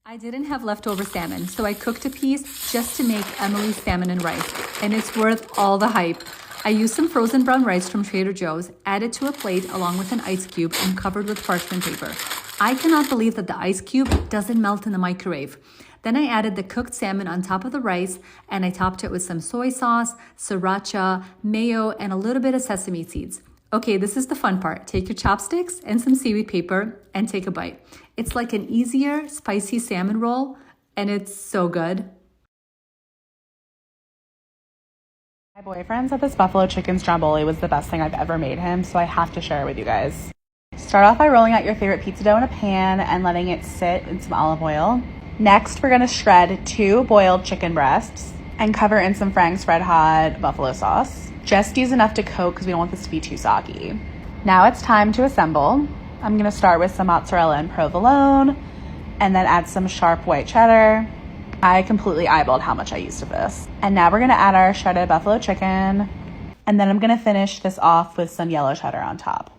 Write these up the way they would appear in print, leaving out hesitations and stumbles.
I didn't have leftover salmon, so I cooked a piece just to make Emily's salmon and rice, and it's worth all the hype. I used some frozen brown rice from Trader Joe's, added to a plate along with an ice cube and covered with parchment paper. I cannot believe that the ice cube doesn't melt in the microwave. Then I added the cooked salmon on top of the rice, and I topped it with some soy sauce, sriracha, mayo, and a little bit of sesame seeds. Okay, this is the fun part. Take your chopsticks and some seaweed paper and take a bite. It's like an easier, spicy salmon roll, and it's so good. My boyfriend said this buffalo chicken stromboli was the best thing I've ever made him, so I have to share it with you guys. Start off by rolling out your favorite pizza dough in a pan and letting it sit in some olive oil. Next, we're gonna shred 2 boiled chicken breasts and cover in some Frank's Red Hot buffalo sauce. Just use enough to coat because we don't want this to be too soggy. Now it's time to assemble. I'm gonna start with some mozzarella and provolone and then add some sharp white cheddar. I completely eyeballed how much I used of this. And now we're gonna add our shredded buffalo chicken, and then I'm gonna finish this off with some yellow cheddar on top.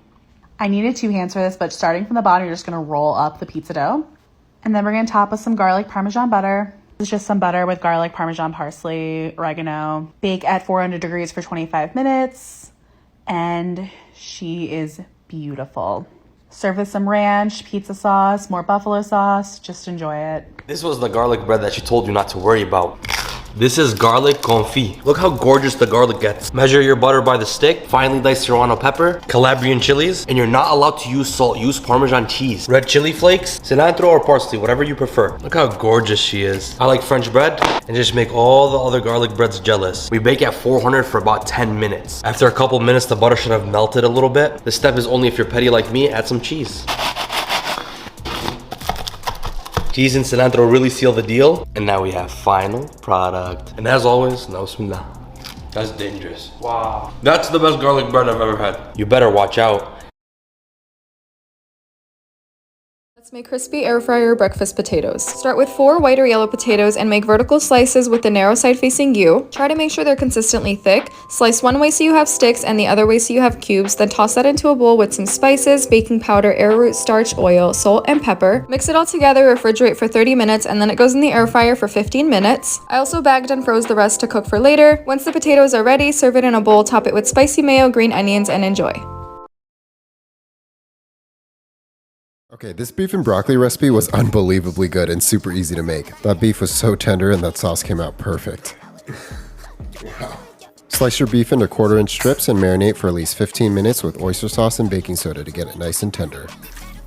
I needed 2 hands for this, but starting from the bottom, you're just gonna roll up the pizza dough. And then we're gonna top with some garlic Parmesan butter. This is just some butter with garlic, Parmesan, parsley, oregano. Bake at 400 degrees for 25 minutes. And she is beautiful. Serve with some ranch, pizza sauce, more buffalo sauce. Just enjoy it. This was the garlic bread that she told you not to worry about. This is garlic confit. Look how gorgeous the garlic gets. Measure your butter by the stick, finely diced serrano pepper, Calabrian chilies, and you're not allowed to use salt. Use Parmesan cheese, red chili flakes, cilantro or parsley, whatever you prefer. Look how gorgeous she is. I like French bread and just make all the other garlic breads jealous. We bake at 400 for about 10 minutes. After a couple minutes, the butter should have melted a little bit. This step is only if you're petty like me. Add some cheese. Cheese and cilantro really seal the deal. And now we have final product. And as always, no bismillah. That's dangerous. Wow. That's the best garlic bread I've ever had. You better watch out. Let's make crispy air fryer breakfast potatoes. Start with 4 white or yellow potatoes and make vertical slices with the narrow side facing you. Try to make sure they're consistently thick. Slice one way so you have sticks and the other way so you have cubes. Then toss that into a bowl with some spices, baking powder, arrowroot starch, oil, salt, and pepper. Mix it all together, refrigerate for 30 minutes, and then it goes in the air fryer for 15 minutes. I also bagged and froze the rest to cook for later. Once the potatoes are ready, serve it in a bowl, top it with spicy mayo, green onions, and enjoy. Okay, this beef and broccoli recipe was unbelievably good and super easy to make. That beef was so tender and that sauce came out perfect. Wow. Slice your beef into 1/4-inch strips and marinate for at least 15 minutes with oyster sauce and baking soda to get it nice and tender.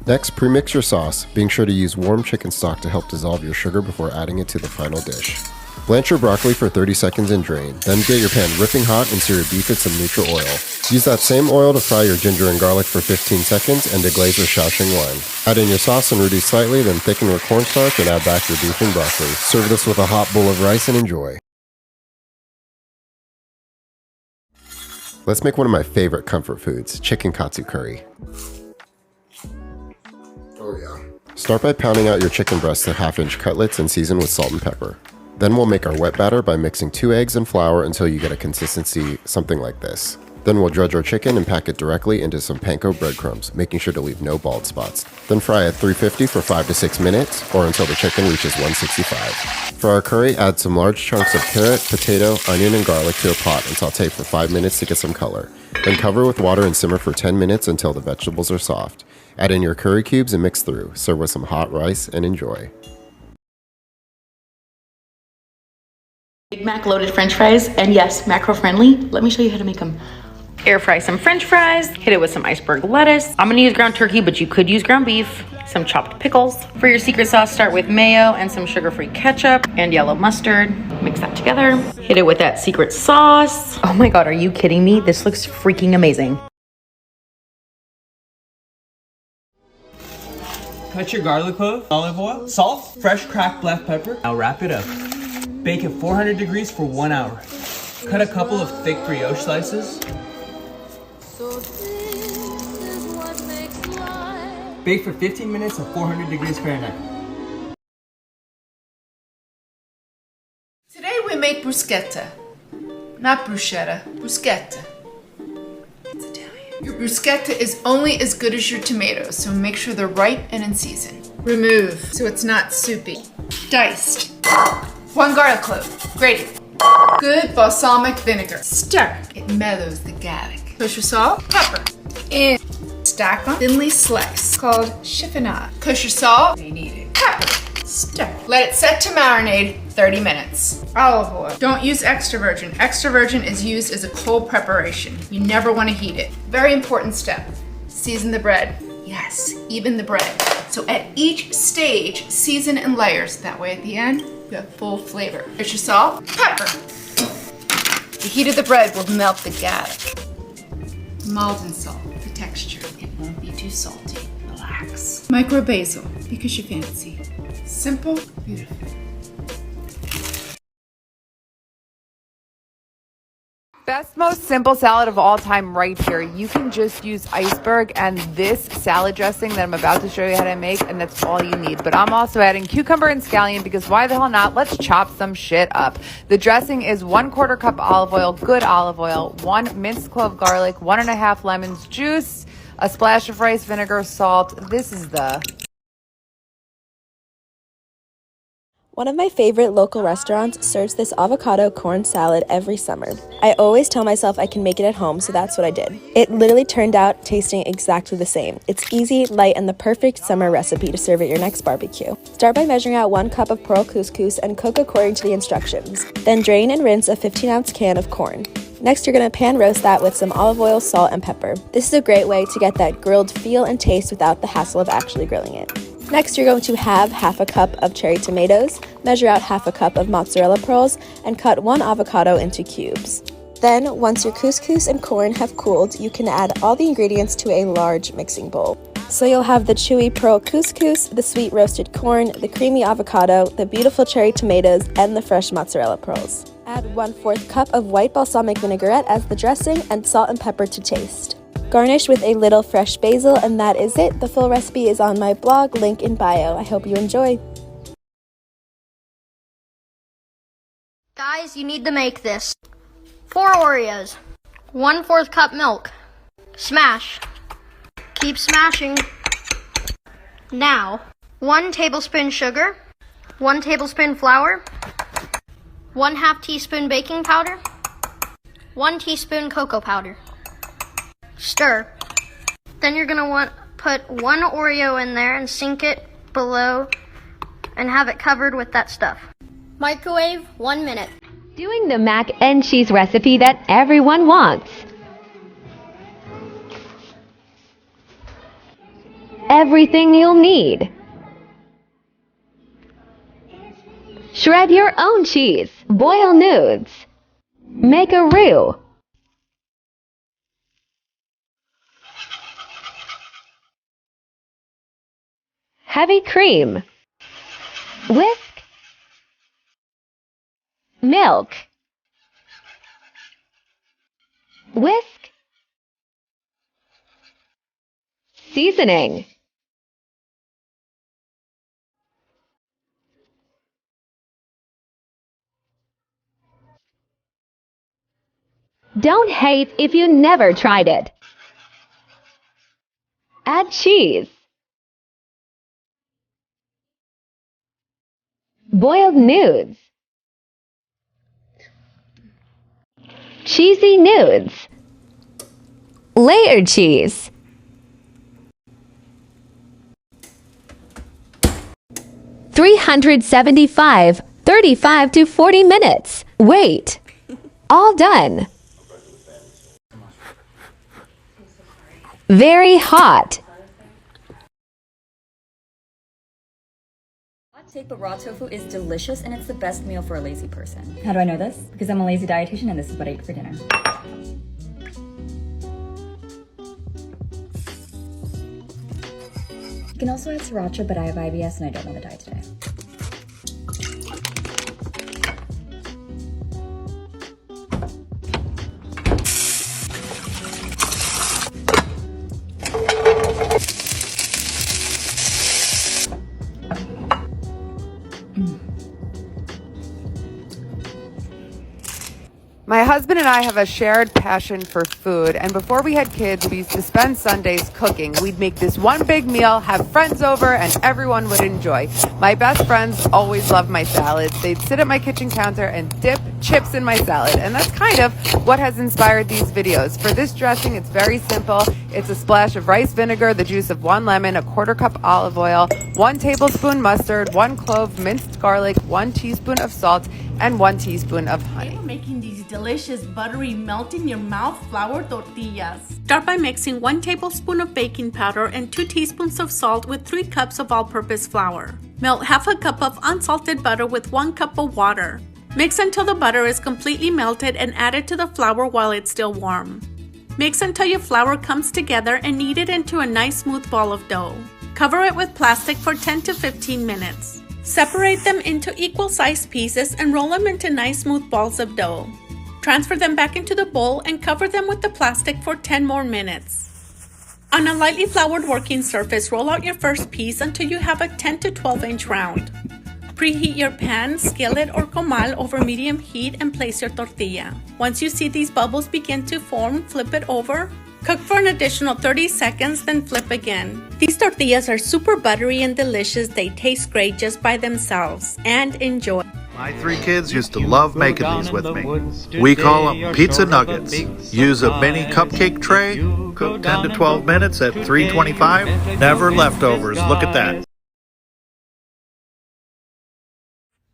Next, premix your sauce, being sure to use warm chicken stock to help dissolve your sugar before adding it to the final dish. Blanch your broccoli for 30 seconds and drain. Then get your pan ripping hot and sear your beef in some neutral oil. Use that same oil to fry your ginger and garlic for 15 seconds and deglaze with Shaoxing wine. Add in your sauce and reduce slightly, then thicken with cornstarch and add back your beef and broccoli. Serve this with a hot bowl of rice and enjoy. Let's make one of my favorite comfort foods, chicken katsu curry. Oh yeah. Start by pounding out your chicken breasts to 1/2-inch cutlets and season with salt and pepper. Then we'll make our wet batter by mixing 2 eggs and flour until you get a consistency something like this. Then we'll dredge our chicken and pack it directly into some panko breadcrumbs, making sure to leave no bald spots. Then fry at 350 for 5 to 6 minutes, or until the chicken reaches 165. For our curry, add some large chunks of carrot, potato, onion, and garlic to a pot and saute for 5 minutes to get some color. Then cover with water and simmer for 10 minutes until the vegetables are soft. Add in your curry cubes and mix through. Serve with some hot rice and enjoy. Big Mac loaded french fries, and yes, macro friendly. Let me show you how to make them. Air fry some french fries, hit it with some iceberg lettuce. I'm gonna use ground turkey, but you could use ground beef, some chopped pickles. For your secret sauce, start with mayo and some sugar-free ketchup and yellow mustard. Mix that together. Hit it with that secret sauce. Oh my God, are you kidding me? This looks freaking amazing. Cut your garlic clove, olive oil, salt, fresh cracked black pepper. Now wrap it up. Bake at 400 degrees for 1 hour. Cut a couple of thick brioche slices. Bake for 15 minutes at 400 degrees Fahrenheit. Today we made bruschetta. Not bruschetta, bruschetta. It's Italian. Your bruschetta is only as good as your tomatoes, so make sure they're ripe and in season. Remove so it's not soupy. Diced. 1 garlic clove. Grated. Good balsamic vinegar. Stir. It mellows the garlic. Kosher salt. Pepper. In. Stack on thinly sliced. Called chiffonade. Kosher salt. They need it. Pepper. Stir. Let it set to marinade 30 minutes. Olive oil. Don't use extra virgin. Extra virgin is used as a cold preparation. You never want to heat it. Very important step. Season the bread. Yes, even the bread. So at each stage, season in layers. That way at the end, you have full flavor. Kosher salt, pepper. The heat of the bread will melt the garlic. Maldon salt for texture. It won't be too salty. Relax. Micro basil, because you fancy. Simple, beautiful. Best, most simple salad of all time right here. You can just use iceberg and this salad dressing that I'm about to show you how to make, and that's all you need. But I'm also adding cucumber and scallion because why the hell not? Let's chop some shit up. The dressing is 1/4 cup olive oil, good olive oil, 1 minced clove garlic, 1 1/2 lemons juice, a splash of rice vinegar, salt. This is the... One of my favorite local restaurants serves this avocado corn salad every summer. I always tell myself I can make it at home, so that's what I did. It literally turned out tasting exactly the same. It's easy, light, and the perfect summer recipe to serve at your next barbecue. Start by measuring out 1 cup of pearl couscous and cook according to the instructions. Then drain and rinse a 15-ounce can of corn. Next, you're going to pan roast that with some olive oil, salt, and pepper. This is a great way to get that grilled feel and taste without the hassle of actually grilling it. Next, you're going to have 1/2 cup of cherry tomatoes, measure out 1/2 cup of mozzarella pearls, and cut 1 avocado into cubes. Then, once your couscous and corn have cooled, you can add all the ingredients to a large mixing bowl. So you'll have the chewy pearl couscous, the sweet roasted corn, the creamy avocado, the beautiful cherry tomatoes, and the fresh mozzarella pearls. Add 1/4 cup of white balsamic vinaigrette as the dressing and salt and pepper to taste. Garnish with a little fresh basil, and that is it. The full recipe is on my blog, link in bio. I hope you enjoy. Guys, you need to make this. 4 Oreos, 1/4 cup milk, smash, keep smashing. Now, 1 tablespoon sugar, 1 tablespoon flour, 1/2 teaspoon baking powder, 1 teaspoon cocoa powder. Stir. Then you're going to want to put 1 Oreo in there and sink it below and have it covered with that stuff. Microwave 1 minute. Doing the mac and cheese recipe that everyone wants. Everything you'll need. Shred your own cheese. Boil nudes. Make a roux. Heavy cream. Whisk. Milk. Whisk. Seasoning. Don't hate if you never tried it. Add cheese. Boiled nudes. Cheesy nudes. Layered cheese. $375, 35 to 40 minutes. Wait. All done. Very hot. Hot take, but raw tofu is delicious and it's the best meal for a lazy person. How do I know this? Because I'm a lazy dietitian and this is what I eat for dinner. You can also add sriracha, but I have IBS and I don't know the diet today. My husband and I have a shared passion for food, and before we had kids, we used to spend Sundays cooking. We'd make this one big meal, have friends over, and everyone would enjoy. My best friends always loved my salads. They'd sit at my kitchen counter and dip chips in my salad, and that's kind of what has inspired these videos. For this dressing, it's very simple. It's a splash of rice vinegar, the juice of 1 lemon, a 1/4 cup olive oil, 1 tablespoon mustard, 1 clove minced garlic, 1 teaspoon of salt, and 1 teaspoon of honey. We're making these delicious, buttery, melt in your mouth flour tortillas. Start by mixing 1 tablespoon of baking powder and 2 teaspoons of salt with 3 cups of all-purpose flour. Melt half a cup of unsalted butter with 1 cup of water. Mix until the butter is completely melted and add it to the flour while it's still warm. Mix until your flour comes together and knead it into a nice smooth ball of dough. Cover it with plastic for 10 to 15 minutes. Separate them into equal-sized pieces and roll them into nice smooth balls of dough. Transfer them back into the bowl and cover them with the plastic for 10 more minutes. On a lightly floured working surface, roll out your first piece until you have a 10 to 12 inch round. Preheat your pan, skillet, or comal over medium heat and place your tortilla. Once you see these bubbles begin to form, flip it over. Cook for an additional 30 seconds, then flip again. These tortillas are super buttery and delicious. They taste great just by themselves. And enjoy. My 3 kids used to love making these with me. We call them pizza nuggets. Use a mini cupcake tray, cook 10 to 12 minutes at 325. Never leftovers. Look at that.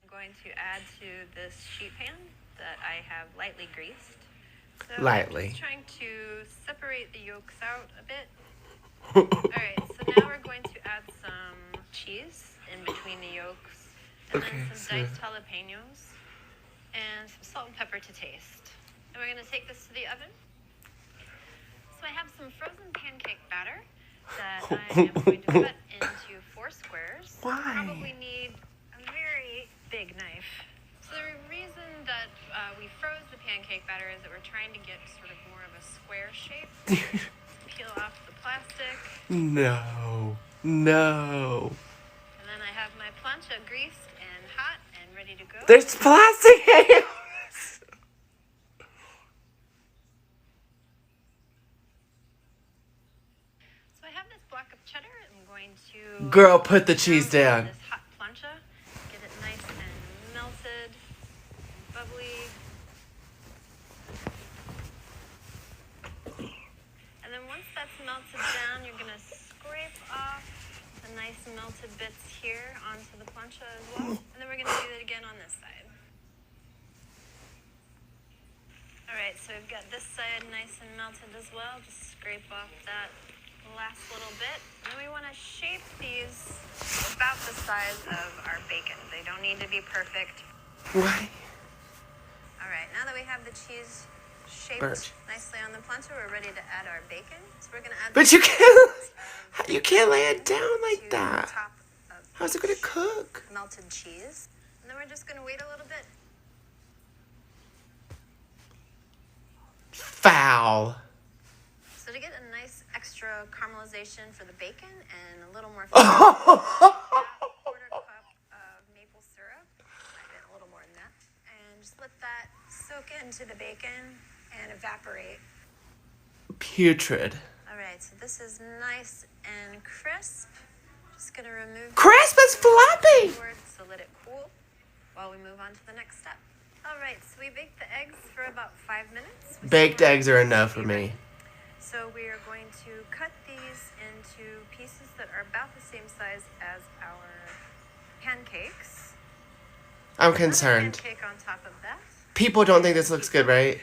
I'm going to add to this sheet pan that I have lightly greased. So Lightly. I'm just trying to separate the yolks out a bit. Alright, so now we're going to add some cheese in between the yolks. And then some diced jalapenos. And some salt and pepper to taste. And we're going to take this to the oven. So I have some frozen pancake batter that I am going to cut into 4 squares. Why? Probably need a very big knife. So the reason that we froze the pancake batter is that we're trying to get sort of more of a square shape. Peel off the plastic. No. No. And then I have my plancha greased and hot and ready to go. There's plastic hands. So I have this block of cheddar. I'm going to... Girl, put the cheese down. This hot plancha. Get it nice and melted and bubbly. And then once that's melted down, you're going to scrape off the nice melted bits here onto the plancha as well. And then we're going to do it again on this side. Alright, so we've got this side nice and melted as well. Just scrape off that last little bit. And then we want to shape these about the size of our bacon. They don't need to be perfect. Why? Alright, now that we have the cheese shaped nicely on the plancha, we're ready to add our bacon. So we're going to add But you can't lay it down like that. How's it gonna cook? Melted cheese. And then we're just going to wait a little bit. Foul. So to get a nice extra caramelization for the bacon and a little more flavor, 1/4 cup of maple syrup, maybe a little more than that, and just let that soak into the bacon and evaporate. Putrid. All right, so this is nice and crisp. Just gonna remove. Crisp is floppy. So let it cool while we move on to the next step. All right, so we baked the eggs for about 5 minutes. Baked eggs are enough for me. So we are going to cut these into pieces that are about the same size as our pancakes. I'm concerned. Pancake on top of that. People don't think this looks good, right?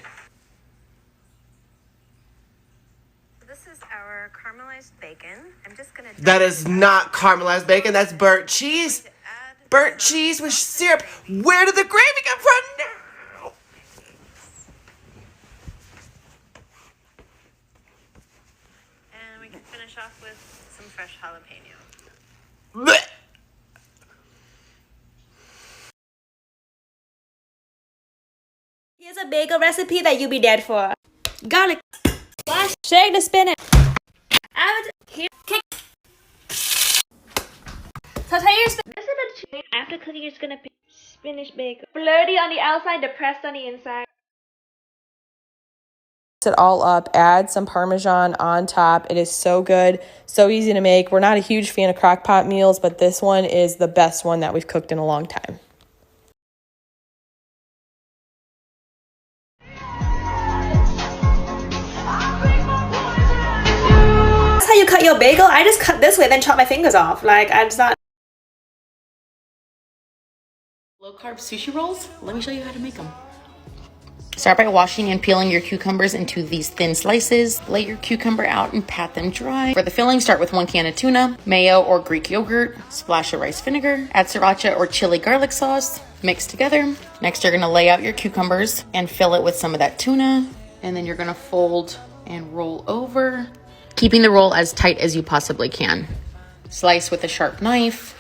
This is our caramelized bacon. I'm just gonna. That is not caramelized bacon. That's burnt cheese. Burnt cheese with syrup. Where did the gravy come from now? And we can finish off with some fresh jalapeno. Blech. Here's a bagel recipe that you'll be dead for. Garlic. Wash. Shake the spinach. Add here. Kick. Saute your spinach. This is the after cooking, you're just gonna pick spinach bagel. Flirty on the outside, depressed on the inside. it all up, add some Parmesan on top. It is so good, so easy to make. We're not a huge fan of crock pot meals, but this one is the best one that we've cooked in a long time. That's how you cut your bagel? I just cut this way, then chop my fingers off. Like, I'm just not. Low carb sushi rolls? Let me show you how to make them. Start by washing and peeling your cucumbers into these thin slices. Lay your cucumber out and pat them dry. For the filling, start with 1 can of tuna, mayo or Greek yogurt, splash of rice vinegar, add sriracha or chili garlic sauce, mix together. Next, you're gonna lay out your cucumbers and fill it with some of that tuna. And then you're gonna fold and roll over, keeping the roll as tight as you possibly can. Slice with a sharp knife.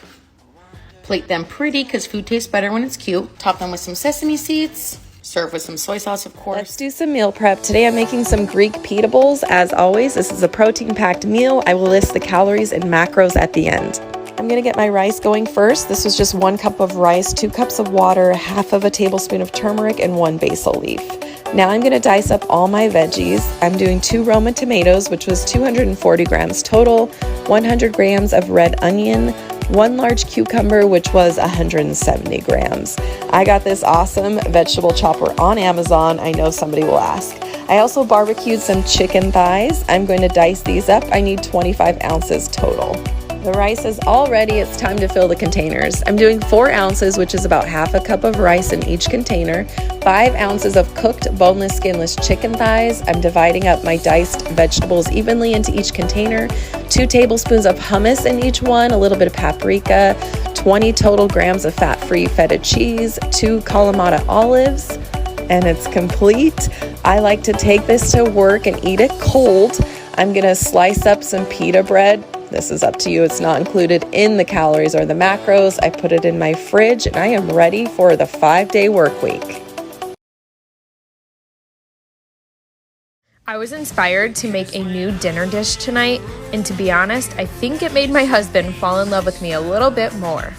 Plate them pretty because food tastes better when it's cute. Top them with some sesame seeds. Serve with some soy sauce, of course. Let's do some meal prep. Today I'm making some Greek pita bowls. As always, this is a protein-packed meal. I will list the calories and macros at the end. I'm gonna get my rice going first. This was just 1 cup of rice, 2 cups of water, half of a tablespoon of turmeric, and 1 basil leaf. Now I'm gonna dice up all my veggies. I'm doing 2 Roma tomatoes, which was 240 grams total, 100 grams of red onion, 1 large cucumber, which was 170 grams. I got this awesome vegetable chopper on Amazon. I know somebody will ask. I also barbecued some chicken thighs. I'm going to dice these up. I need 25 ounces total. The rice is all ready. It's time to fill the containers. I'm doing 4 ounces, which is about half a cup of rice in each container, 5 ounces of cooked boneless, skinless chicken thighs. I'm dividing up my diced vegetables evenly into each container, 2 tablespoons of hummus in each one, a little bit of paprika, 20 total grams of fat-free feta cheese, 2 Kalamata olives, and it's complete. I like to take this to work and eat it cold. I'm gonna slice up some pita bread. This is up to you. It's not included in the calories or the macros. I put it in my fridge and I am ready for the 5-day work week. I was inspired to make a new dinner dish tonight, and to be honest, I think it made my husband fall in love with me a little bit more.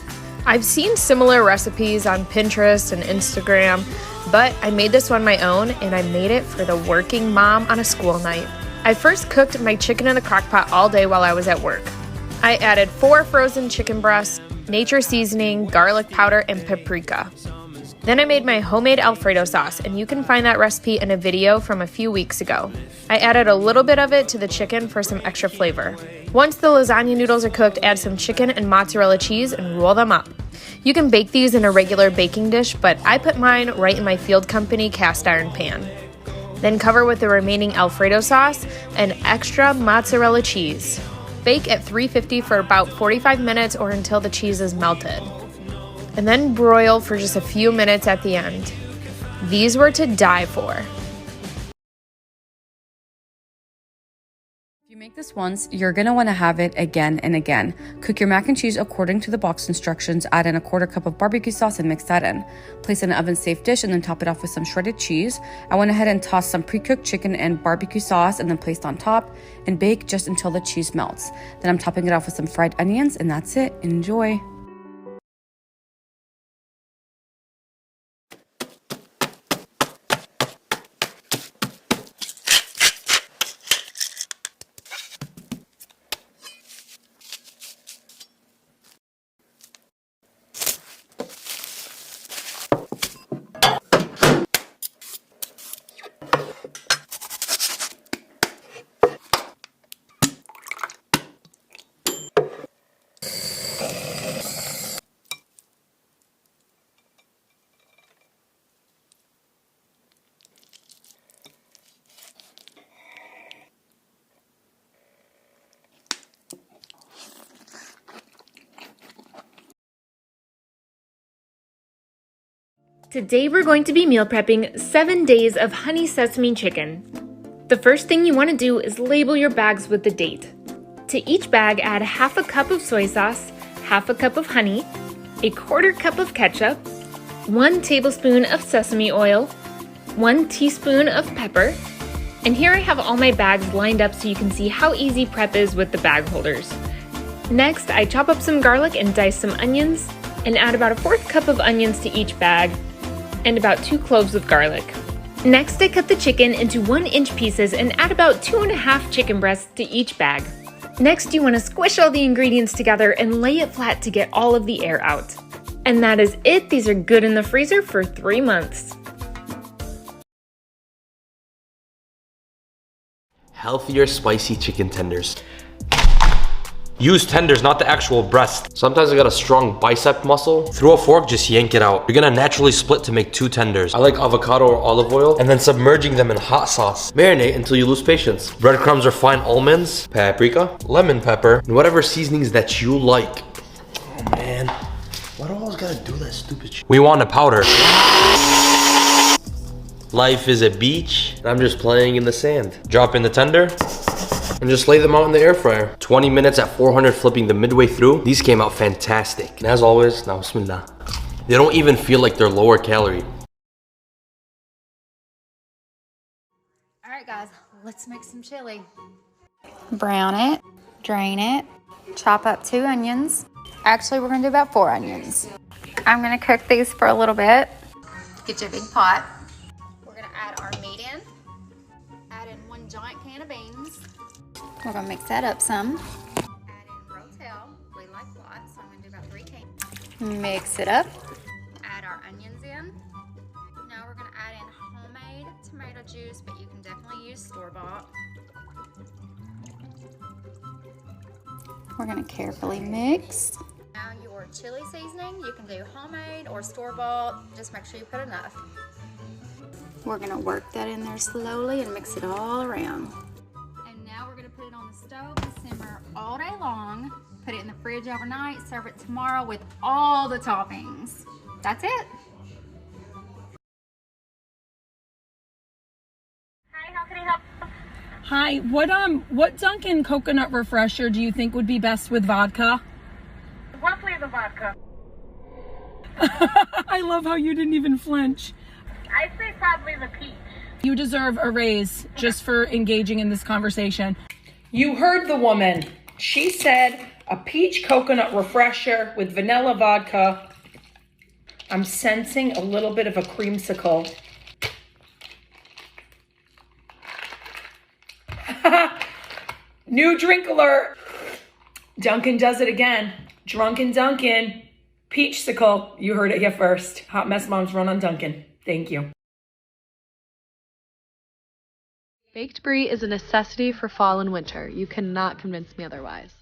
I've seen similar recipes on Pinterest and Instagram, but I made this one my own, and I made it for the working mom on a school night. I first cooked my chicken in the crock pot all day while I was at work. I added 4 frozen chicken breasts, nature seasoning, garlic powder, and paprika. Then I made my homemade Alfredo sauce, and you can find that recipe in a video from a few weeks ago. I added a little bit of it to the chicken for some extra flavor. Once the lasagna noodles are cooked, add some chicken and mozzarella cheese and roll them up. You can bake these in a regular baking dish, but I put mine right in my Field Company cast iron pan. Then cover with the remaining Alfredo sauce and extra mozzarella cheese. Bake at 350 for about 45 minutes or until the cheese is melted. And then broil for just a few minutes at the end. These were to die for. If you make this once, you're gonna wanna have it again and again. Cook your mac and cheese according to the box instructions, add in a 1/4 cup of barbecue sauce and mix that in. Place in an oven-safe dish and then top it off with some shredded cheese. I went ahead and tossed some pre-cooked chicken and barbecue sauce and then placed on top and bake just until the cheese melts. Then I'm topping it off with some fried onions and that's it. Enjoy. Today we're going to be meal prepping 7 days of honey sesame chicken. The first thing you want to do is label your bags with the date. To each bag, add 1/2 cup of soy sauce, 1/2 cup of honey, 1/4 cup of ketchup, 1 tablespoon of sesame oil, 1 teaspoon of pepper, and here I have all my bags lined up so you can see how easy prep is with the bag holders. Next, I chop up some garlic and dice some onions, and add about 1/4 cup of onions to each bag, and about 2 cloves of garlic. Next, I cut the chicken into 1-inch pieces and add about 2.5 chicken breasts to each bag. Next, you want to squish all the ingredients together and lay it flat to get all of the air out. And that is it. These are good in the freezer for 3 months. Healthier spicy chicken tenders. Use tenders, not the actual breast. Sometimes I got a strong bicep muscle. Through a fork, just yank it out. You're gonna naturally split to make 2 tenders. I like avocado or olive oil, and then submerging them in hot sauce. Marinate until you lose patience. Breadcrumbs or fine almonds, paprika, lemon pepper, and whatever seasonings that you like. Oh man, why do I always gotta do that stupid shit? We want a powder. Life is a beach, and I'm just playing in the sand. Drop in the tender, and just lay them out in the air fryer. 20 minutes at 400 flipping them midway through. These came out fantastic. And as always, now bismillah. They don't even feel like they're lower calorie. All right guys, let's make some chili. Brown it, drain it, chop up 2 onions. Actually, we're gonna do about 4 onions. I'm gonna cook these for a little bit. Get your big pot. We're gonna add our meat in. Add in 1 giant can of beans. We're gonna mix that up some. Add in Rotel. We like lots, so I'm gonna do about 3 cans. Mix it up. Add our onions in. Now we're gonna add in homemade tomato juice, but you can definitely use store-bought. We're gonna carefully mix. Now your chili seasoning, you can do homemade or store-bought. Just make sure you put enough. We're gonna work that in there slowly and mix it all around. Now we're gonna put it on the stove and simmer all day long. Put it in the fridge overnight, serve it tomorrow with all the toppings. That's it. Hi, how can I help? Hi, what Dunkin' coconut refresher do you think would be best with vodka? What flavor vodka? I love how you didn't even flinch. I'd say probably the peach. You deserve a raise just for engaging in this conversation. You heard the woman. She said a peach coconut refresher with vanilla vodka. I'm sensing a little bit of a creamsicle. New drink alert. Dunkin' does it again. Drunken Dunkin'. Peachsicle. You heard it here first. Hot Mess Moms run on Dunkin'. Thank you. Baked brie is a necessity for fall and winter. You cannot convince me otherwise.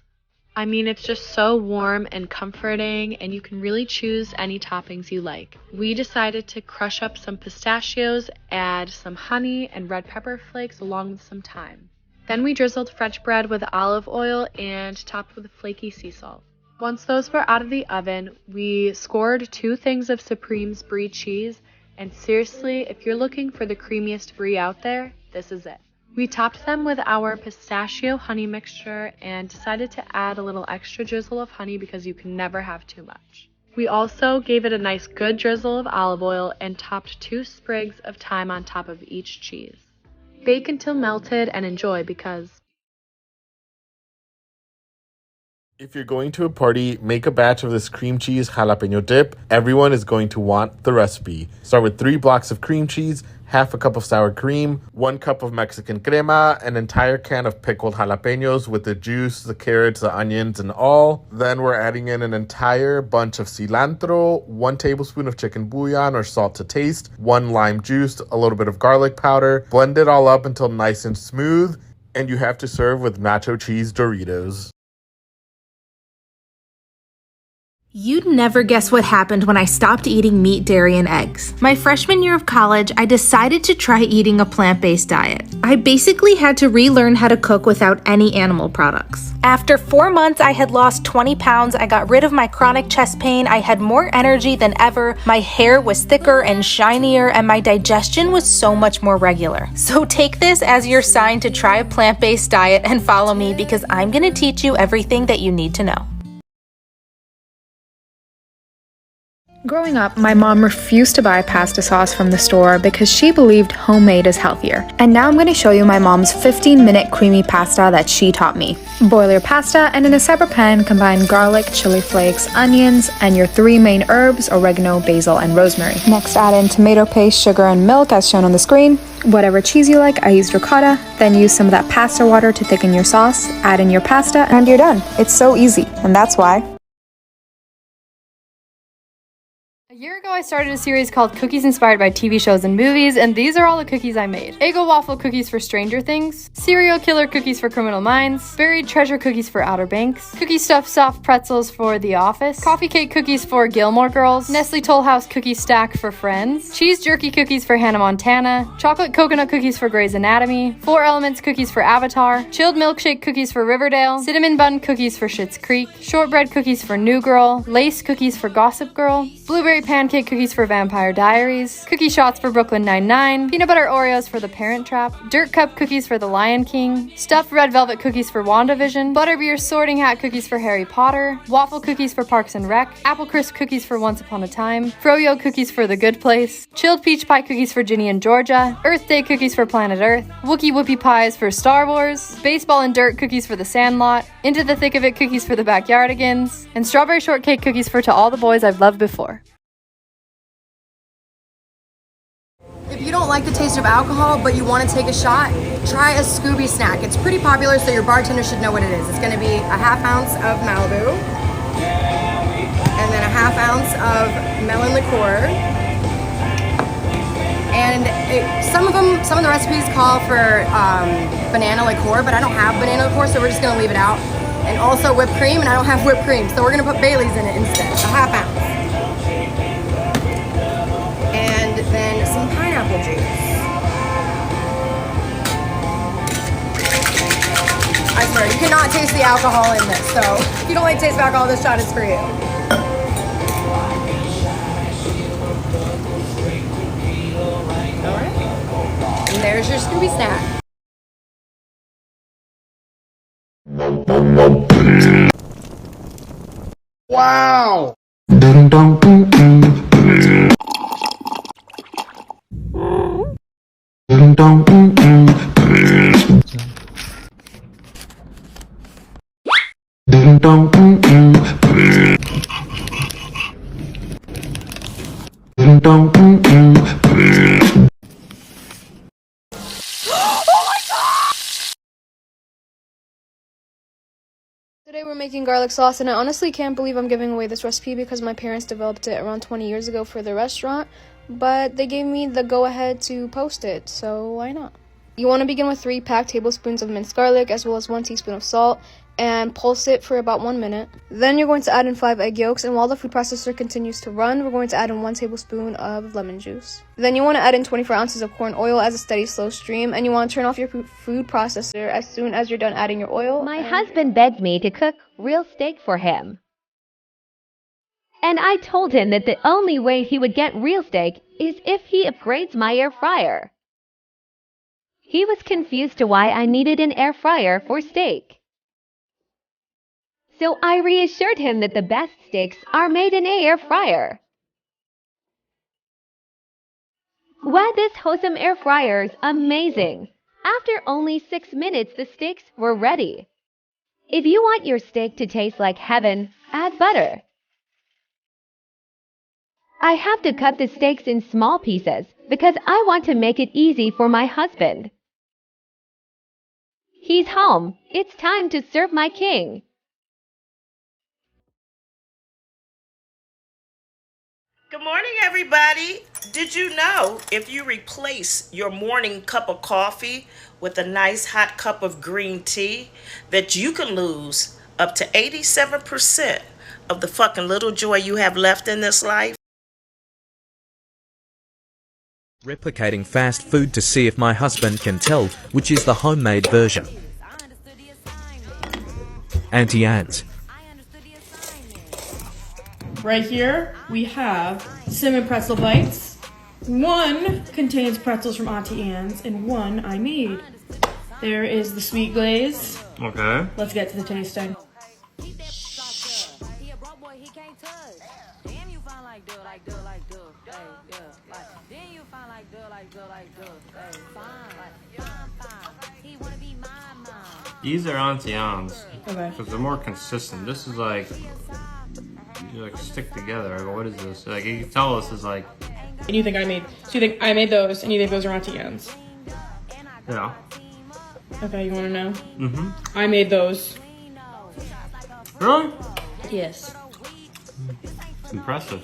I mean, it's just so warm and comforting, and you can really choose any toppings you like. We decided to crush up some pistachios, add some honey and red pepper flakes along with some thyme. Then we drizzled French bread with olive oil and topped with flaky sea salt. Once those were out of the oven, we scored 2 things of Supreme's brie cheese, and seriously, if you're looking for the creamiest brie out there, this is it. We topped them with our pistachio honey mixture and decided to add a little extra drizzle of honey because you can never have too much. We also gave it a nice good drizzle of olive oil and topped 2 sprigs of thyme on top of each cheese. Bake until melted and enjoy because if you're going to a party, make a batch of this cream cheese jalapeno dip. Everyone is going to want the recipe. Start with 3 blocks of cream cheese, half a cup of sour cream, 1 cup of Mexican crema, an entire can of pickled jalapenos with the juice, the carrots, the onions, and all. Then we're adding in an entire bunch of cilantro, 1 tablespoon of chicken bouillon or salt to taste, 1 lime juice, a little bit of garlic powder. Blend it all up until nice and smooth, and you have to serve with nacho cheese Doritos. You'd never guess what happened when I stopped eating meat, dairy, and eggs. My freshman year of college, I decided to try eating a plant-based diet. I basically had to relearn how to cook without any animal products. After 4 months, I had lost 20 pounds, I got rid of my chronic chest pain, I had more energy than ever, my hair was thicker and shinier, and my digestion was so much more regular. So take this as your sign to try a plant-based diet and follow me because I'm gonna teach you everything that you need to know. Growing up, my mom refused to buy pasta sauce from the store because she believed homemade is healthier. And now I'm going to show you my mom's 15-minute creamy pasta that she taught me. Boil your pasta and in a separate pan, combine garlic, chili flakes, onions, and your 3 main herbs, oregano, basil, and rosemary. Next, add in tomato paste, sugar, and milk as shown on the screen. Whatever cheese you like, I used ricotta. Then use some of that pasta water to thicken your sauce. Add in your pasta and you're done. It's so easy, and that's why. A year ago, I started a series called Cookies Inspired by TV Shows and Movies, and these are all the cookies I made. Eggo waffle cookies for Stranger Things, serial killer cookies for Criminal Minds, buried treasure cookies for Outer Banks, cookie stuffed soft pretzels for The Office, coffee cake cookies for Gilmore Girls, Nestle Toll House cookie stack for Friends, cheese jerky cookies for Hannah Montana, chocolate coconut cookies for Grey's Anatomy, 4 Elements cookies for Avatar, chilled milkshake cookies for Riverdale, cinnamon bun cookies for Schitt's Creek, shortbread cookies for New Girl, lace cookies for Gossip Girl, blueberry pancake cookies for Vampire Diaries, cookie shots for Brooklyn Nine-Nine, peanut butter Oreos for The Parent Trap, dirt cup cookies for The Lion King, stuffed red velvet cookies for WandaVision, butterbeer sorting hat cookies for Harry Potter, waffle cookies for Parks and Rec, apple crisp cookies for Once Upon a Time, froyo cookies for The Good Place, chilled peach pie cookies for Ginny and Georgia, Earth Day cookies for Planet Earth, Wookie Whoopie pies for Star Wars, baseball and dirt cookies for The Sandlot, Into the Thick of It cookies for The Backyardigans, and strawberry shortcake cookies for To All the Boys I've Loved Before. If you don't like the taste of alcohol, but you want to take a shot, try a Scooby snack. It's pretty popular, so your bartender should know what it is. It's going to be a ½ ounce of Malibu, and then a ½ ounce of melon liqueur. And some of the recipes call for banana liqueur, but I don't have banana liqueur, so we're just going to leave it out. And also whipped cream, and I don't have whipped cream, so we're going to put Bailey's in it instead, a ½ ounce. And then some pineapple juice. I swear, you cannot taste the alcohol in this, so if you don't like the taste of alcohol, this shot is for you. Alright. And there's your Scooby snack. Wow! Today we're making garlic sauce, and I honestly can't believe I'm giving away this recipe because my parents developed it around 20 years ago for their restaurant, but they gave me the go-ahead to post it, so why not? You want to begin with 3 packed tablespoons of minced garlic as well as 1 teaspoon of salt and pulse it for about 1 minute. Then you're going to add in 5 egg yolks, and while the food processor continues to run, we're going to add in 1 tablespoon of lemon juice. Then you want to add in 24 ounces of corn oil as a steady slow stream, and you want to turn off your food processor as soon as you're done adding your oil. My husband begged me to cook real steak for him. And I told him that the only way he would get real steak is if he upgrades my air fryer. He was confused to why I needed an air fryer for steak. So I reassured him that the best steaks are made in an air fryer. Wow, this wholesome air fryer is amazing. After only 6 minutes, the steaks were ready. If you want your steak to taste like heaven, add butter. I have to cut the steaks in small pieces because I want to make it easy for my husband. He's home. It's time to serve my king. Good morning, everybody. Did you know if you replace your morning cup of coffee with a nice hot cup of green tea, that you can lose up to 87% of the fucking little joy you have left in this life? Replicating fast food to see if my husband can tell which is the homemade version. Anti-ads. Right here, we have cinnamon pretzel bites. 1 contains pretzels from Auntie Anne's, and 1 I made. There is the sweet glaze. Okay. Let's get to the tasting. These are Auntie Anne's. Okay. Because they're more consistent. This is like, you like stick together. I go, what is this? Like, you can tell this is like, And you think I made, so you think I made those and you think those are Auntie Anne's? yeah. Okay, you wanna know? Mm-hmm. I made those. Really? Yes. It's impressive.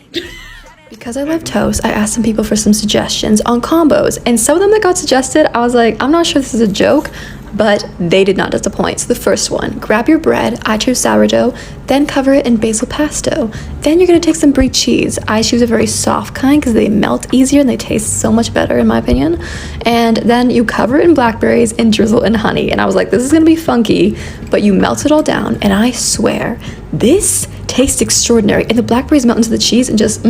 Because I love toast, I asked some people for some suggestions on combos, and some of them that got suggested, I was like, I'm not sure this is a joke, but they did not disappoint. So the first one, grab your bread, I chose sourdough, then cover it in basil pesto. Then you're gonna take some brie cheese. I choose a very soft kind because they melt easier and they taste so much better in my opinion. And then you cover it in blackberries and drizzle in honey. And I was like, this is gonna be funky, but you melt it all down, and I swear, this tastes extraordinary. And the blackberries melt into the cheese and just,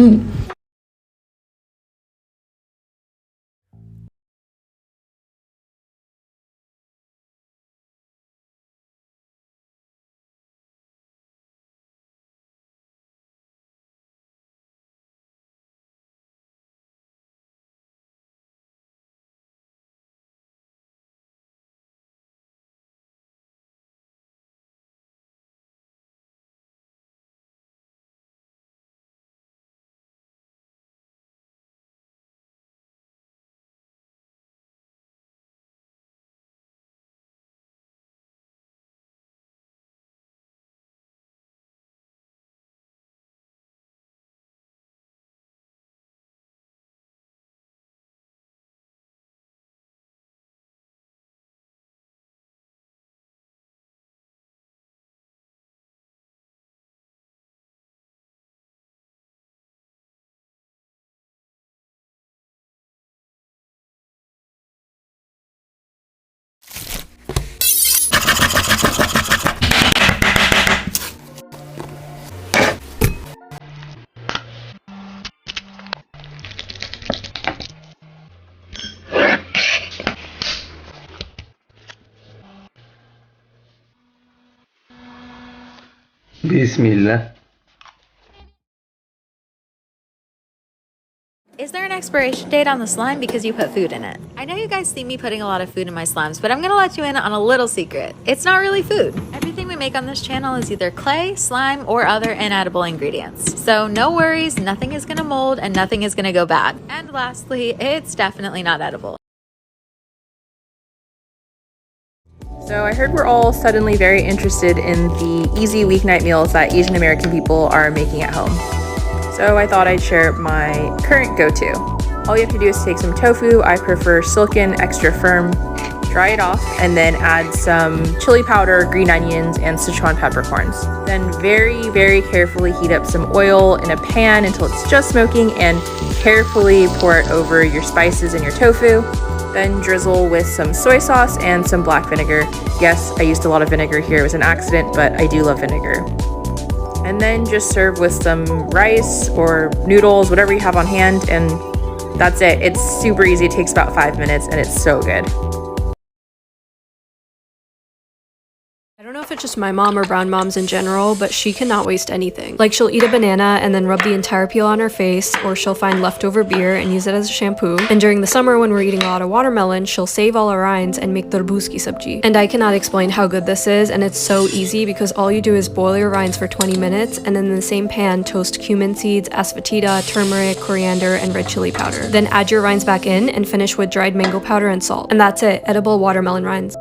Bismillah. Is there an expiration date on the slime because you put food in it? I know you guys see me putting a lot of food in my slimes, but I'm gonna let you in on a little secret. It's not really food. Everything we make on this channel is either clay, slime, or other inedible ingredients. So no worries, nothing is gonna mold and nothing is gonna go bad. And lastly, it's definitely not edible. So I heard we're all suddenly very interested in the easy weeknight meals that Asian American people are making at home. So I thought I'd share my current go-to. All you have to do is take some tofu, I prefer silken, extra firm, dry it off, and then add some chili powder, green onions, and Sichuan peppercorns. Then very, very carefully heat up some oil in a pan until it's just smoking and carefully pour it over your spices and your tofu. Then drizzle with some soy sauce and some black vinegar. Yes, I used a lot of vinegar here. It was an accident, but I do love vinegar. And then just serve with some rice or noodles, whatever you have on hand, and that's it. It's super easy. It takes about 5 minutes and it's so good. I don't know if it's just my mom or brown moms in general, but she cannot waste anything. Like, she'll eat a banana and then rub the entire peel on her face, or she'll find leftover beer and use it as a shampoo. And during the summer when we're eating a lot of watermelon, she'll save all her rinds and make tarbuski sabji. And I cannot explain how good this is, and it's so easy because all you do is boil your rinds for 20 minutes and then in the same pan toast cumin seeds, asafoetida, turmeric, coriander, and red chili powder. Then add your rinds back in and finish with dried mango powder and salt. And that's it, edible watermelon rinds.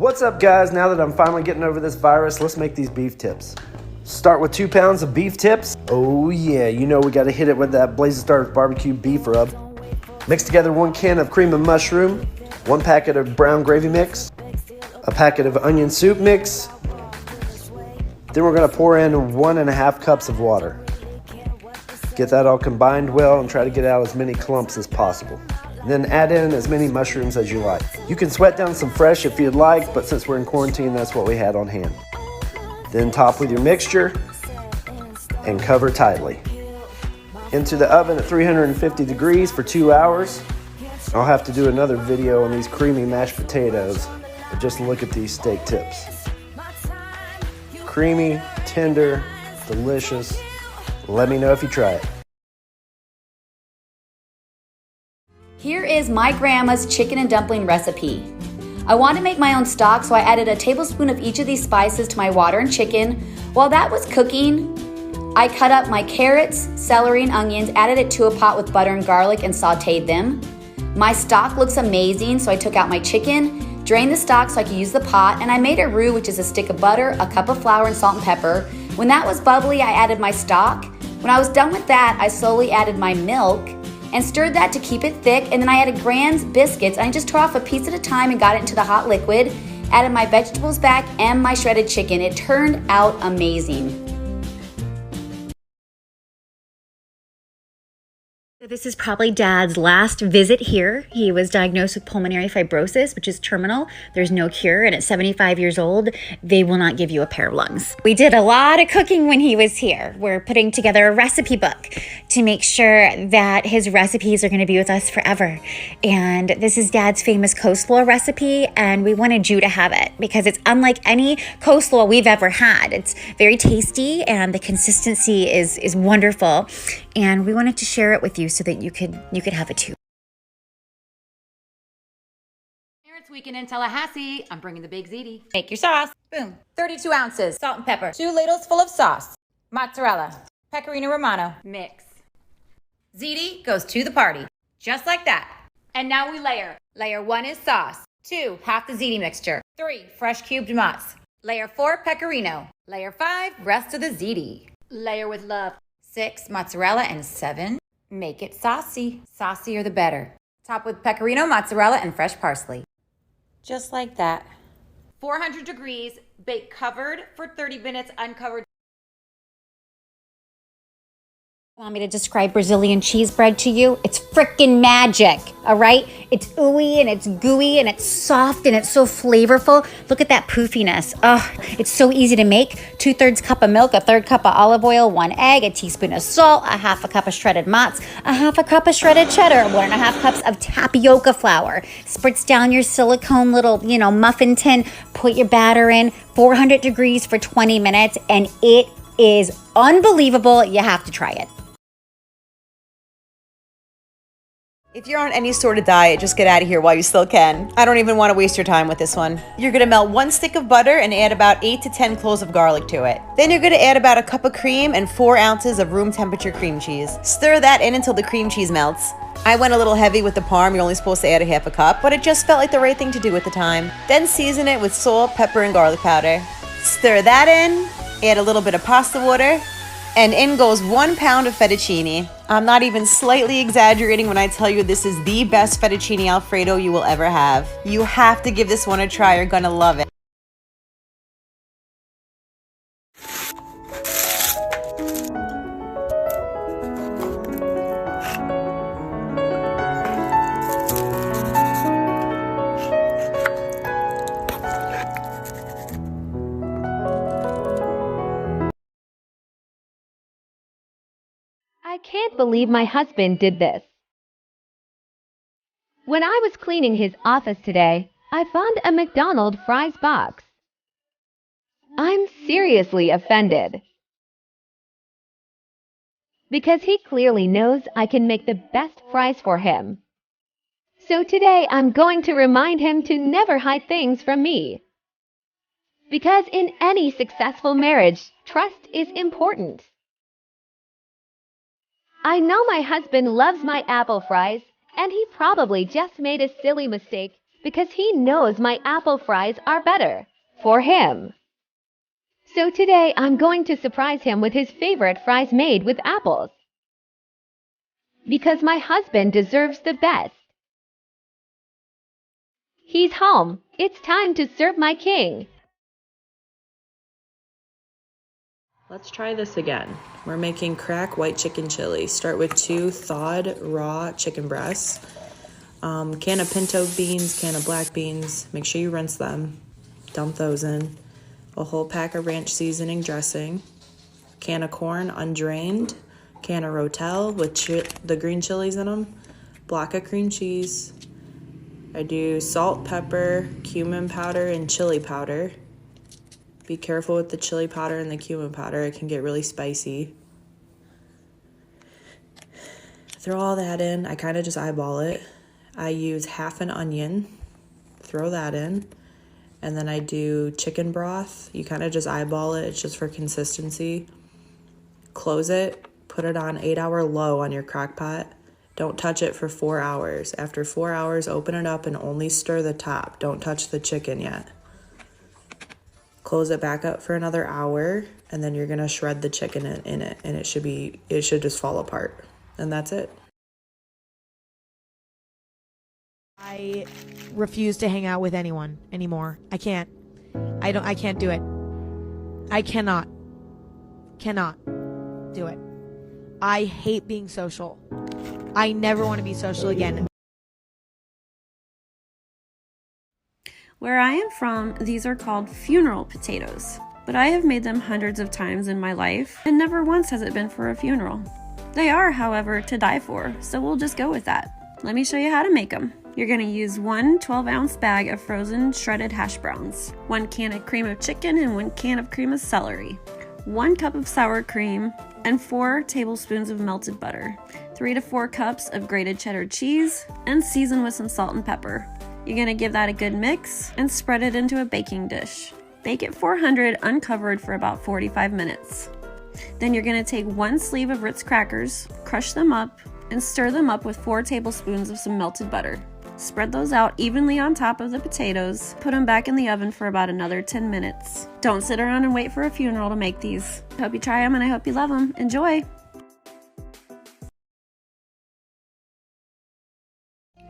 What's up, guys? Now that I'm finally getting over this virus, let's make these beef tips. Start with 2 pounds of beef tips. Oh yeah, you know we gotta hit it with that Blazing Stars barbecue beef rub. Mix together 1 can of cream of mushroom, 1 packet of brown gravy mix, a packet of onion soup mix. Then we're gonna pour in 1.5 cups of water. Get that all combined well and try to get out as many clumps as possible. Then add in as many mushrooms as you like. You can sweat down some fresh if you'd like, but since we're in quarantine, that's what we had on hand. Then top with your mixture and cover tightly. Into the oven at 350 degrees for 2 hours. I'll have to do another video on these creamy mashed potatoes, but just look at these steak tips. Creamy, tender, delicious. Let me know if you try it. Here is my grandma's chicken and dumpling recipe. I wanted to make my own stock, so I added a tablespoon of each of these spices to my water and chicken. While that was cooking, I cut up my carrots, celery, and onions, added it to a pot with butter and garlic, and sauteed them. My stock looks amazing, so I took out my chicken, drained the stock so I could use the pot, and I made a roux, which is a stick of butter, a cup of flour, and salt and pepper. When that was bubbly, I added my stock. When I was done with that, I slowly added my milk and stirred that to keep it thick, and then I added Grand's biscuits, and I just tore off a piece at a time and got it into the hot liquid, added my vegetables back and my shredded chicken. It turned out amazing. This is probably Dad's last visit here. He was diagnosed with pulmonary fibrosis, which is terminal. There's no cure, and at 75 years old, they will not give you a pair of lungs. We did a lot of cooking when he was here. We're putting together a recipe book to make sure that his recipes are going to be with us forever. And this is Dad's famous coleslaw recipe, and we wanted you to have it because it's unlike any coleslaw we've ever had. It's very tasty, and the consistency is wonderful. And we wanted to share it with you so that you could have it too. Parents Weekend in Tallahassee. I'm bringing the big ziti. Make your sauce. Boom. 32 ounces. Salt and pepper. 2 ladles full of sauce. Mozzarella. Pecorino Romano. Mix. Ziti goes to the party. Just like that. And now we layer. Layer 1 is sauce. 2, half the ziti mixture. 3, fresh cubed mozz. Layer 4, pecorino. Layer 5, rest of the ziti. Layer with love. 6, mozzarella, and 7, make it saucy. Saucier the better. Top with pecorino, mozzarella, and fresh parsley. Just like that. 400 degrees, bake covered for 30 minutes, uncovered. Want me to describe Brazilian cheese bread to you? It's frickin' magic, all right? It's ooey and it's gooey and it's soft and it's so flavorful. Look at that poofiness. Oh, it's so easy to make. 2/3 cup of milk, 1/3 cup of olive oil, 1 egg, a teaspoon of salt, 1/2 cup of shredded mozz, 1/2 cup of shredded cheddar, 1.5 cups of tapioca flour. Spritz down your silicone little, muffin tin, put your batter in, 400 degrees for 20 minutes, and it is unbelievable. You have to try it. If you're on any sort of diet, just get out of here while you still can. I don't even want to waste your time with this one. You're going to melt 1 stick of butter and add about 8 to 10 cloves of garlic to it. Then you're going to add about a cup of cream and 4 ounces of room temperature cream cheese. Stir that in until the cream cheese melts. I went a little heavy with the parm. You're only supposed to add 1/2 cup, but it just felt like the right thing to do at the time. Then season it with salt, pepper, and garlic powder. Stir that in, add a little bit of pasta water, and in goes 1 pound of fettuccine. I'm not even slightly exaggerating when I tell you this is the best fettuccine Alfredo you will ever have. You have to give this one a try. You're gonna love it. I can't believe my husband did this. When I was cleaning his office today, I found a McDonald's fries box. I'm seriously offended. Because he clearly knows I can make the best fries for him. So today I'm going to remind him to never hide things from me. Because in any successful marriage, trust is important. I know my husband loves my apple fries, and he probably just made a silly mistake because he knows my apple fries are better for him. So today I'm going to surprise him with his favorite fries made with apples. Because my husband deserves the best. He's home. It's time to serve my king. Let's try this again. We're making crack white chicken chili. Start with 2 thawed raw chicken breasts, can of pinto beans, can of black beans. Make sure you rinse them. Dump those in. A whole pack of ranch seasoning dressing, can of corn undrained, can of Rotel with the green chilies in them, block of cream cheese. I do salt, pepper, cumin powder, and chili powder. Be careful with the chili powder and the cumin powder. It can get really spicy. Throw all that in. I kind of just eyeball it. I use half an onion. Throw that in. And then I do chicken broth. You kind of just eyeball it. It's just for consistency. Close it. Put it on 8-hour low on your crock pot. Don't touch it for 4 hours. After 4 hours, open it up and only stir the top. Don't touch the chicken yet. Close it back up for another hour, and then you're gonna shred the chicken in it, and it should just fall apart. And that's it. I refuse to hang out with anyone anymore. I can't do it. I cannot do it. I hate being social. I never want to be social again. Where I am from, these are called funeral potatoes, but I have made them hundreds of times in my life, and never once has it been for a funeral. They are, however, to die for, so we'll just go with that. Let me show you how to make them. You're going to use 1 12-ounce bag of frozen shredded hash browns, 1 can of cream of chicken, and 1 can of cream of celery, 1 cup of sour cream, and 4 tablespoons of melted butter, 3 to 4 cups of grated cheddar cheese, and season with some salt and pepper. You're going to give that a good mix and spread it into a baking dish. Bake at 400 uncovered for about 45 minutes. Then you're going to take 1 sleeve of Ritz crackers, crush them up, and stir them up with 4 tablespoons of some melted butter. Spread those out evenly on top of the potatoes. Put them back in the oven for about another 10 minutes. Don't sit around and wait for a funeral to make these. I hope you try them and I hope you love them. Enjoy!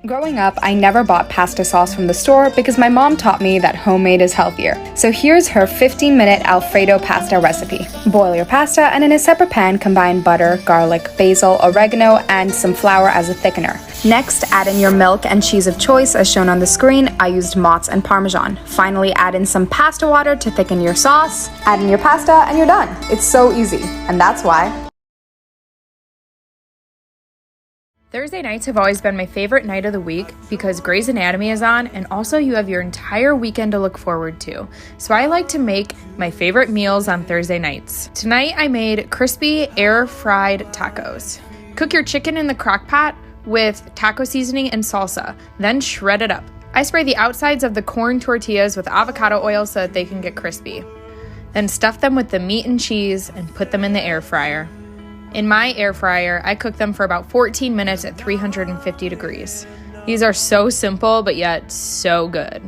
Growing up, I never bought pasta sauce from the store because my mom taught me that homemade is healthier. So here's her 15-minute Alfredo pasta recipe. Boil your pasta and in a separate pan combine butter, garlic, basil, oregano, and some flour as a thickener. Next, add in your milk and cheese of choice as shown on the screen. I used Mott's and Parmesan. Finally, add in some pasta water to thicken your sauce. Add in your pasta and you're done. It's so easy, and that's why Thursday nights have always been my favorite night of the week because Grey's Anatomy is on, and also you have your entire weekend to look forward to. So I like to make my favorite meals on Thursday nights. Tonight I made crispy air-fried tacos. Cook your chicken in the crock pot with taco seasoning and salsa, then shred it up. I spray the outsides of the corn tortillas with avocado oil so that they can get crispy. Then stuff them with the meat and cheese and put them in the air fryer. In my air fryer, I cook them for about 14 minutes at 350 degrees. These are so simple, but yet so good.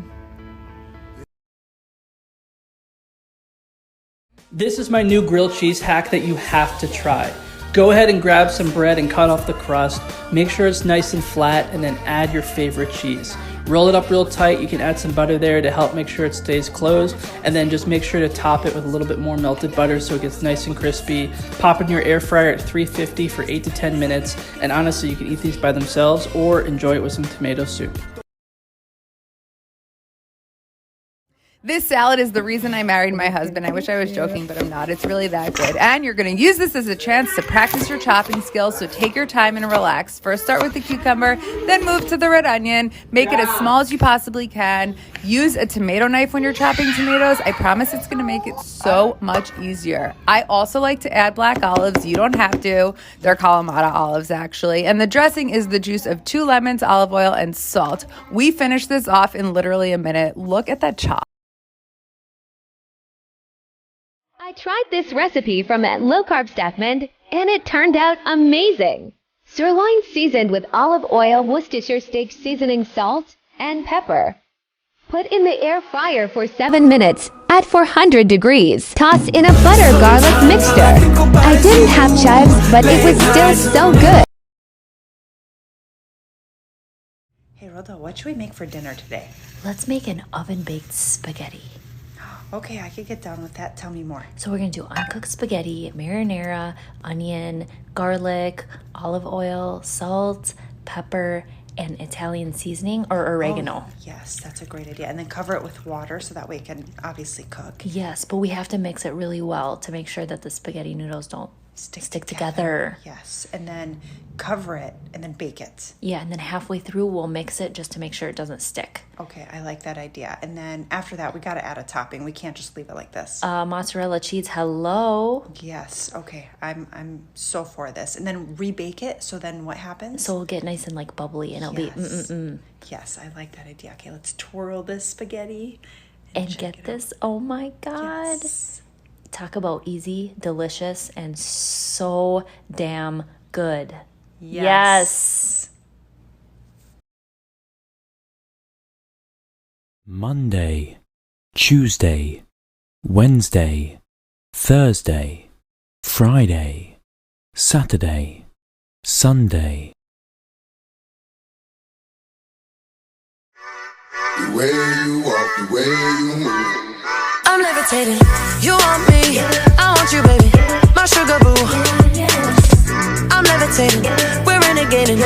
This is my new grilled cheese hack that you have to try. Go ahead and grab some bread and cut off the crust. Make sure it's nice and flat, and then add your favorite cheese. Roll it up real tight. You can add some butter there to help make sure it stays closed, and then just make sure to top it with a little bit more melted butter so it gets nice and crispy. Pop in your air fryer at 350 for 8 to 10 minutes, and honestly, you can eat these by themselves or enjoy it with some tomato soup. This salad is the reason I married my husband. I wish I was joking, but I'm not. It's really that good. And you're going to use this as a chance to practice your chopping skills, so take your time and relax. First start with the cucumber, then move to the red onion. Make it as small as you possibly can. Use a tomato knife when you're chopping tomatoes. I promise it's going to make it so much easier. I also like to add black olives. You don't have to. They're Kalamata olives, actually. And the dressing is the juice of 2 lemons, olive oil, and salt. We finish this off in literally a minute. Look at that chop. I tried this recipe from Low Carb Staffmend, and it turned out amazing. Sirloin seasoned with olive oil, Worcestershire steak seasoning, salt, and pepper. Put in the air fryer for 7 minutes at 400 degrees. Toss in a butter garlic mixture. I didn't have chives, but it was still so good. Hey, Rhoda, what should we make for dinner today? Let's make an oven-baked spaghetti. Okay, I could get down with that. Tell me more. So we're gonna do uncooked spaghetti, marinara, onion, garlic, olive oil, salt, pepper, and Italian seasoning or oregano. Oh, yes, that's a great idea. And then cover it with water so that way it can obviously cook. Yes, but we have to mix it really well to make sure that the spaghetti noodles don't stick together. Yes, and then cover it and then bake it. Yeah, and then halfway through we'll mix it just to make sure it doesn't stick. Okay, I like that idea. And then after that, we got to add a topping. We can't just leave it like this. Mozzarella cheese, hello. Yes, okay. I'm so for this. And then rebake it, so then what happens? So it'll get nice and like bubbly and it'll be Yes, I like that idea. Okay, let's twirl this spaghetti. And get this, oh my God. Yes. Talk about easy, delicious, and so damn good. Yes. Monday, Tuesday, Wednesday, Thursday, Friday, Saturday, Sunday. The way you walk, the way you move. I'm levitating, you want me, I want you, baby, my sugar boo. I'm levitating, we're renegading,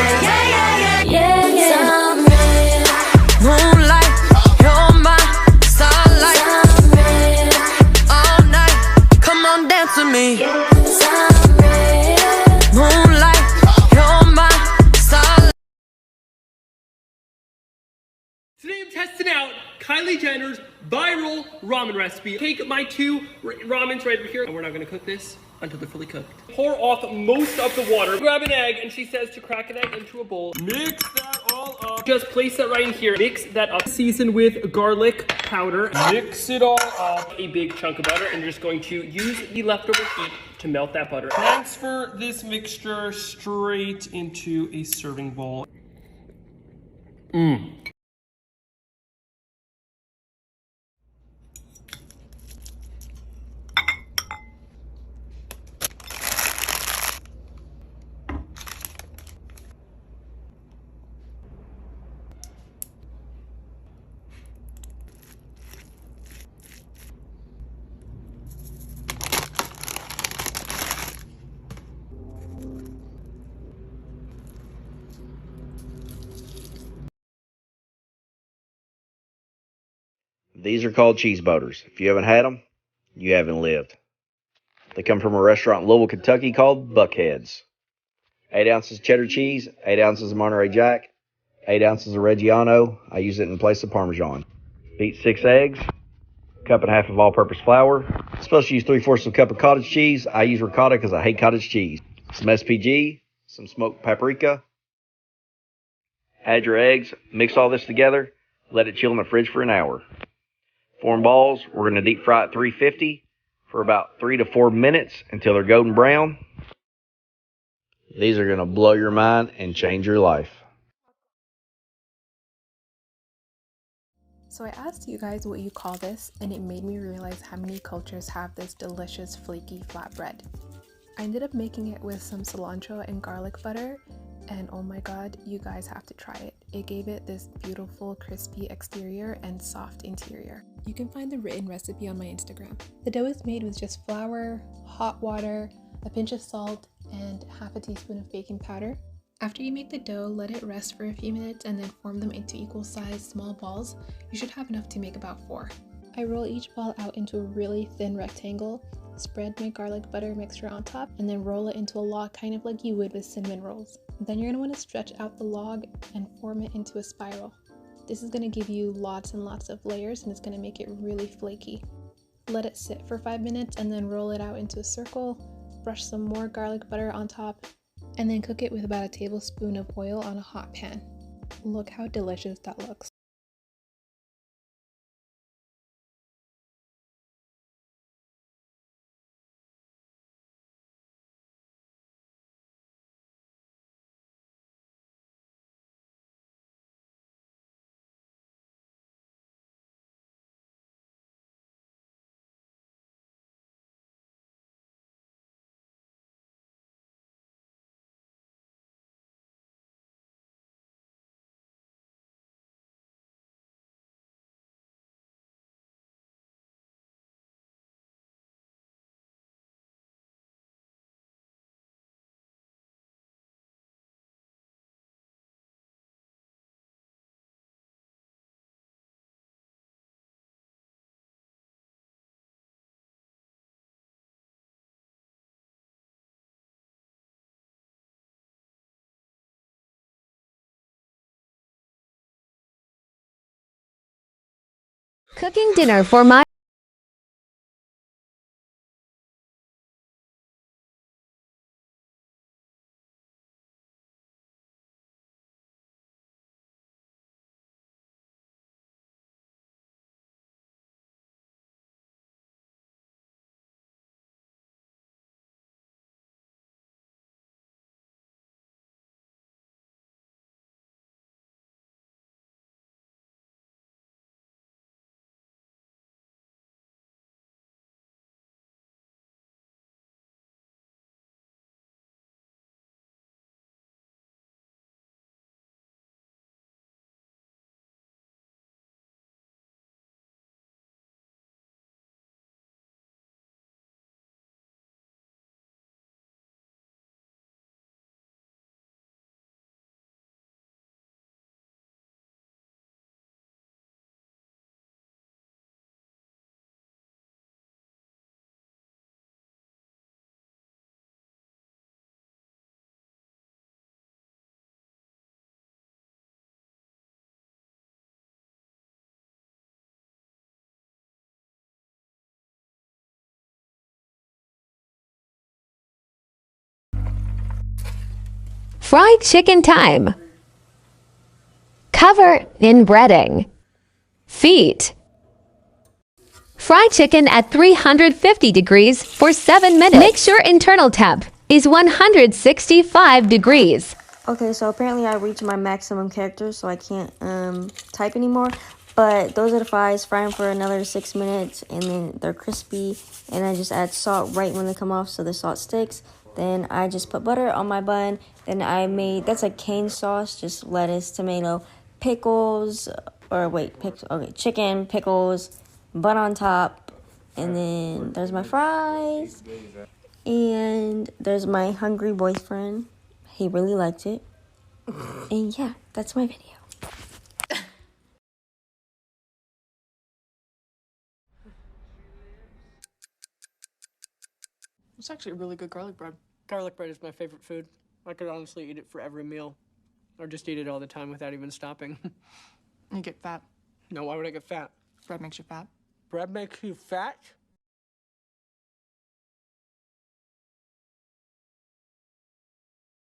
Sun red, moonlight, you're my starlight. All night, come on, dance with me. Sun red, moonlight, you're my starlight. Today I'm testing out Kylie Jenner's viral ramen recipe. Take my 2 ramens right over here, and we're not gonna cook this until they're fully cooked. Pour off most of the water. Grab an egg, and she says to crack an egg into a bowl. Mix that all up. Just place that right in here. Mix that up. Season with garlic powder. Mix it all up. A big chunk of butter, and you're just going to use the leftover heat to melt that butter. Transfer this mixture straight into a serving bowl. These are called cheese boaters. If you haven't had them, you haven't lived. They come from a restaurant in Louisville, Kentucky called Buckhead's. 8 ounces cheddar cheese, 8 ounces of Monterey Jack, 8 ounces of Reggiano. I use it in place of Parmesan. Beat 6 eggs, cup and a half of all-purpose flour. I'm supposed to use 3/4 of a cup of cottage cheese. I use ricotta because I hate cottage cheese. Some SPG, some smoked paprika. Add your eggs, mix all this together, let it chill in the fridge for an hour. Form balls, we're going to deep fry at 350 for about 3 to 4 minutes until they're golden brown. These are going to blow your mind and change your life. So I asked you guys what you call this, and it made me realize how many cultures have this delicious flaky flatbread. I ended up making it with some cilantro and garlic butter, and oh my god, you guys have to try it. It gave it this beautiful crispy exterior and soft interior. You can find the written recipe on my Instagram. The dough is made with just flour, hot water, a pinch of salt, and half a teaspoon of baking powder. After you make the dough, let it rest for a few minutes and then form them into equal sized small balls. You should have enough to make about 4. I roll each ball out into a really thin rectangle, spread my garlic butter mixture on top, and then roll it into a log kind of like you would with cinnamon rolls. Then you're going to want to stretch out the log and form it into a spiral. This is going to give you lots and lots of layers, and it's going to make it really flaky. Let it sit for 5 minutes and then roll it out into a circle, brush some more garlic butter on top, and then cook it with about a tablespoon of oil on a hot pan. Look how delicious that looks. Cooking dinner for my fried chicken time. Cover in breading. Feet. Fry chicken at 350 degrees for 7 minutes. Make sure internal temp is 165 degrees. Okay, so apparently I reached my maximum characters, so I can't type anymore. But those are the fries. Fry them for another 6 minutes, and then they're crispy. And I just add salt right when they come off, so the salt sticks. Then I just put butter on my bun. Then I made, that's like cane sauce, just lettuce, tomato, pickles, chicken, pickles, bun on top. And then there's my fries. And there's my hungry boyfriend. He really liked it. And yeah, that's my video. It's actually a really good garlic bread. Garlic bread is my favorite food. I could honestly eat it for every meal. Or just eat it all the time without even stopping. You get fat. No, why would I get fat? Bread makes you fat. Bread makes you fat?